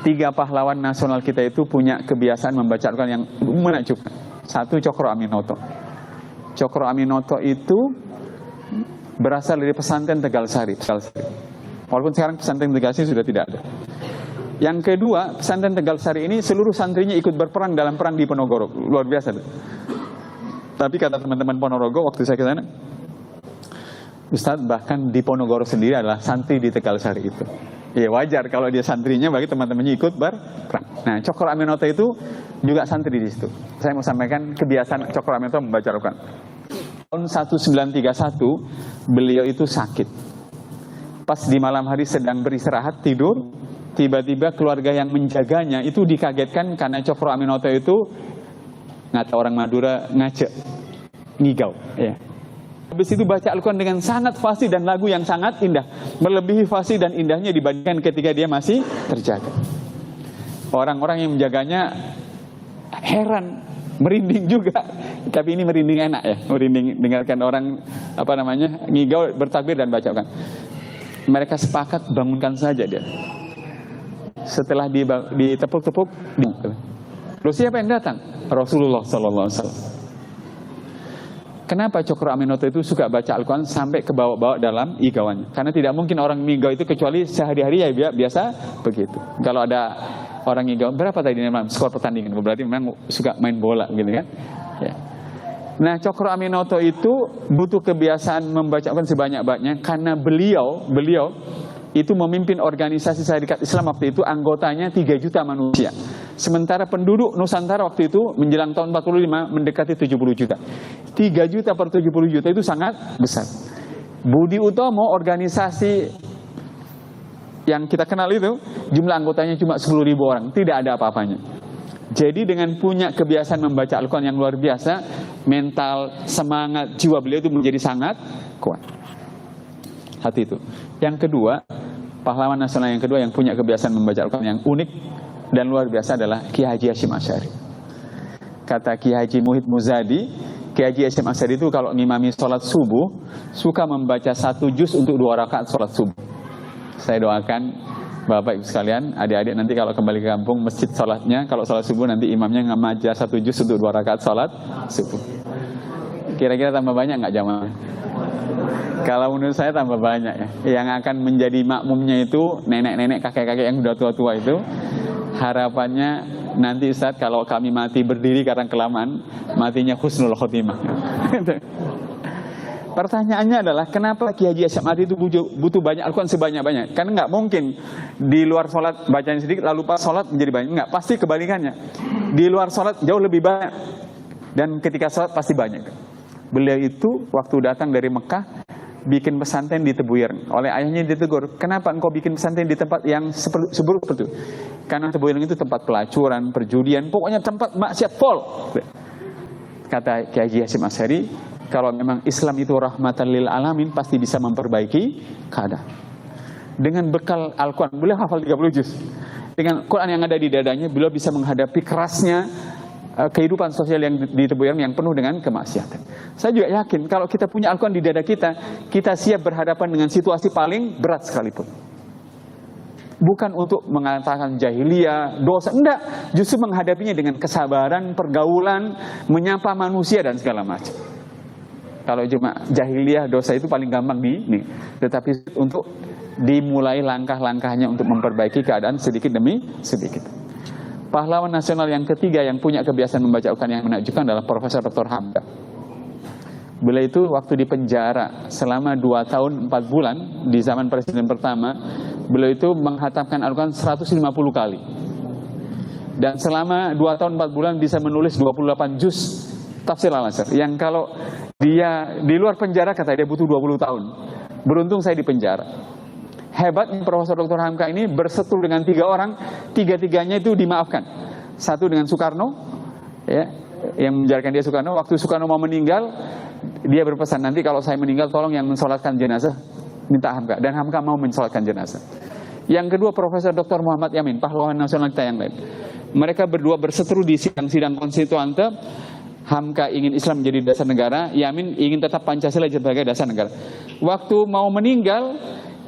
Tiga pahlawan nasional kita itu punya kebiasaan membaca Al-Quran yang menakjubkan. Satu, Cokro Aminoto. Cokro Aminoto itu berasal dari pesantren Tegalsari. Walaupun sekarang pesantren Tegalsari sudah tidak ada. Yang kedua, pesantren Tegalsari ini seluruh santrinya ikut berperang dalam perang di Ponorogo. Luar biasa. Tapi kata teman-teman Ponorogo waktu saya ke sana, Ustadz, bahkan di Ponorogo sendiri adalah santri di Tegalsari itu. Ya wajar kalau dia santrinya, bagi teman-temannya ikut berperang. Nah, Cokro Aminoto itu juga santri di situ. Saya mau sampaikan kebiasaan Cokro Aminoto membaca Al-Quran. Tahun 1931 beliau itu sakit. Pas di malam hari sedang beristirahat tidur, tiba-tiba keluarga yang menjaganya itu dikagetkan karena Cokro Aminoto itu, ngata orang Madura, ngacek, ngigau. Ya. Habis itu baca Al-Quran dengan sangat fasih dan lagu yang sangat indah, melebihi fasih dan indahnya dibandingkan ketika dia masih terjaga. Orang-orang yang menjaganya heran, merinding juga. Tapi ini merinding enak ya, merinding dengarkan orang ngigau, bertakbir dan baca Al-Quran. Mereka sepakat bangunkan saja dia. Setelah ditepuk-tepuk, lalu siapa yang datang? Rasulullah SAW. Kenapa Cokro Aminoto itu suka baca Al-Quran sampai ke bawah-bawah dalam igauannya? Karena tidak mungkin orang ngigau itu kecuali sehari-hari ya biasa begitu. Kalau ada orang ngigau, berapa tadi skor pertandingan? Berarti memang suka main bola gitu kan? Ya. Nah, Cokro Aminoto itu butuh kebiasaan membaca Al-Quran sebanyak-banyaknya karena beliau itu memimpin organisasi Sarekat Islam waktu itu, anggotanya 3 juta manusia. Sementara penduduk Nusantara waktu itu menjelang tahun 45 mendekati 70 juta. 3 juta per 70 juta itu sangat besar. Budi Utomo, organisasi yang kita kenal itu, jumlah anggotanya cuma 10.000 orang, tidak ada apa-apanya. Jadi dengan punya kebiasaan membaca Al-Quran yang luar biasa, mental, semangat, jiwa beliau itu menjadi sangat kuat. Hati itu. Yang kedua, pahlawan nasional yang kedua yang punya kebiasaan membaca Al-Quran yang unik dan luar biasa adalah Kiai Haji Hasyim Asy'ari. Kata Kiai Haji Muhid Muzadi, Kiai Haji Hasyim Asy'ari itu kalau ngimami sholat subuh suka membaca 1 juz untuk 2 rakaat sholat subuh. Saya doakan Bapak Ibu sekalian, adik-adik nanti kalau kembali ke kampung, masjid sholatnya kalau sholat subuh nanti imamnya ngamaja 1 juz untuk 2 rakaat sholat subuh. Kira-kira tambah banyak nggak jamaah? Kalau menurut saya tambah banyak ya. Yang akan menjadi makmumnya itu nenek-nenek, kakek-kakek yang udah tua-tua itu. Harapannya nanti Ustaz kalau kami mati berdiri karena kelamaan, matinya husnul khotimah. Pertanyaannya adalah kenapa Kiai Haji Hasyim Asy'ari itu butuh banyak Al-Quran sebanyak-banyak? Karena nggak mungkin di luar sholat bacaan sedikit lalu pas sholat menjadi banyak. Nggak, pasti kebalikannya. Di luar sholat jauh lebih banyak dan ketika sholat pasti banyak. Beliau itu waktu datang dari Mekah bikin pesantren di Tebuyereng. Oleh ayahnya ditegur, kenapa engkau bikin pesantren di tempat yang seburuk seperti itu? Karena Tebuyereng itu tempat pelacuran, perjudian, pokoknya tempat maksiat pol. Kata Kiai Haji Hasyim Asy'ari, kalau memang Islam itu rahmatan lil alamin, pasti bisa memperbaiki keadaan. Dengan bekal Al-Quran, beliau hafal 30 juz. Dengan Quran yang ada di dadanya, beliau bisa menghadapi kerasnya kehidupan sosial yang di Tebuyereng yang penuh dengan kemaksiatan. Saya juga yakin kalau kita punya Al-Quran di dada kita, kita siap berhadapan dengan situasi paling berat sekalipun. Bukan untuk mengatakan jahiliyah, dosa, enggak. Justru menghadapinya dengan kesabaran, pergaulan, menyapa manusia dan segala macam. Kalau cuma jahiliyah, dosa itu paling gampang tetapi untuk dimulai langkah-langkahnya untuk memperbaiki keadaan sedikit demi sedikit. Pahlawan nasional yang ketiga yang punya kebiasaan membaca Al-Quran yang menakjubkan adalah Profesor Dr. Hamka. Beliau itu waktu di penjara selama 2 tahun 4 bulan di zaman presiden pertama, beliau itu menghatamkan Al-Quran 150 kali. Dan selama 2 tahun 4 bulan bisa menulis 28 juz tafsir Al-Asr. Yang kalau dia di luar penjara kata dia butuh 20 tahun. Beruntung saya di penjara. Hebatnya Profesor Dr. Hamka ini berseteru dengan 3 orang, 3-tiganya itu dimaafkan. Satu dengan Soekarno, ya, yang menjarakan dia Soekarno. Waktu Soekarno mau meninggal, dia berpesan, nanti kalau saya meninggal tolong yang mensolatkan jenazah minta Hamka. Dan Hamka mau mensolatkan jenazah. Yang kedua Profesor Dr. Muhammad Yamin, pahlawan nasional kita yang lain. Mereka berdua berseteru di sidang-sidang konstituante. Hamka ingin Islam menjadi dasar negara, Yamin ingin tetap Pancasila sebagai dasar negara. Waktu mau meninggal,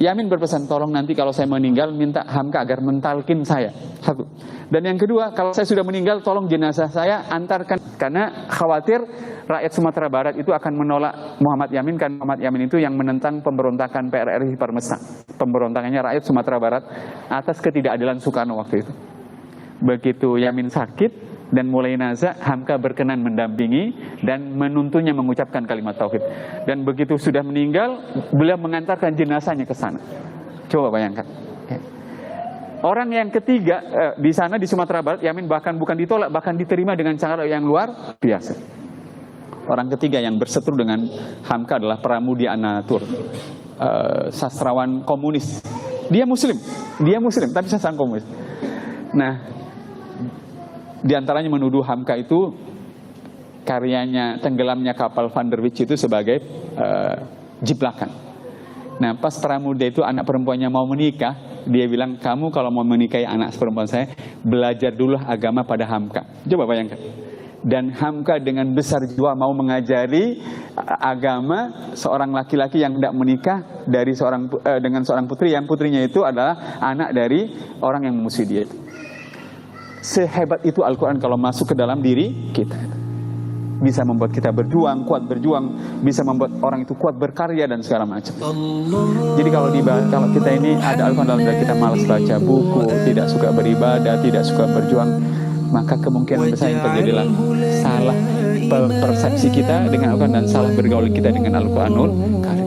Yamin berpesan, tolong nanti kalau saya meninggal minta Hamka agar mentalkin saya. Satu. Dan yang kedua, kalau saya sudah meninggal tolong jenazah saya antarkan, karena khawatir rakyat Sumatera Barat itu akan menolak Muhammad Yamin, kan Muhammad Yamin itu yang menentang pemberontakan PRRI Parmesta. Pemberontakannya rakyat Sumatera Barat atas ketidakadilan Soekarno waktu itu. Begitu Yamin sakit dan mulai nazak, Hamka berkenan mendampingi dan menuntunnya mengucapkan kalimat tauhid. Dan begitu sudah meninggal, beliau mengantarkan jenazahnya ke sana. Coba bayangkan. Orang yang ketiga di sana di Sumatera Barat, Yamin bahkan bukan ditolak, bahkan diterima dengan cara yang luar biasa. Orang ketiga yang berseteru dengan Hamka adalah Pramudia Annatur, sastrawan komunis. Dia Muslim, tapi sastrawan komunis. Nah, di antaranya menuduh Hamka itu karyanya tenggelamnya kapal Van der Wijk itu sebagai jiplakan. Nah, pas Pramudia itu anak perempuannya mau menikah, dia bilang, kamu kalau mau menikahi anak perempuan saya, belajar dulu agama pada Hamka. Coba bayangkan. Dan Hamka dengan besar jiwa mau mengajari agama seorang laki-laki yang tidak menikah dari dengan seorang putri, yang putrinya itu adalah anak dari orang yang memusuhi dia. Sehebat itu Al-Quran kalau masuk ke dalam diri kita. Bisa membuat kita berjuang, kuat berjuang, bisa membuat orang itu kuat berkarya dan segala macam. Jadi kalau kita ini ada Al-Quran dalam diri kita, malas baca buku, tidak suka beribadah, tidak suka berjuang, maka kemungkinan besar yang terjadilah salah persepsi kita dengan Al-Quran dan salah bergaul kita dengan Al-Quranul Karim.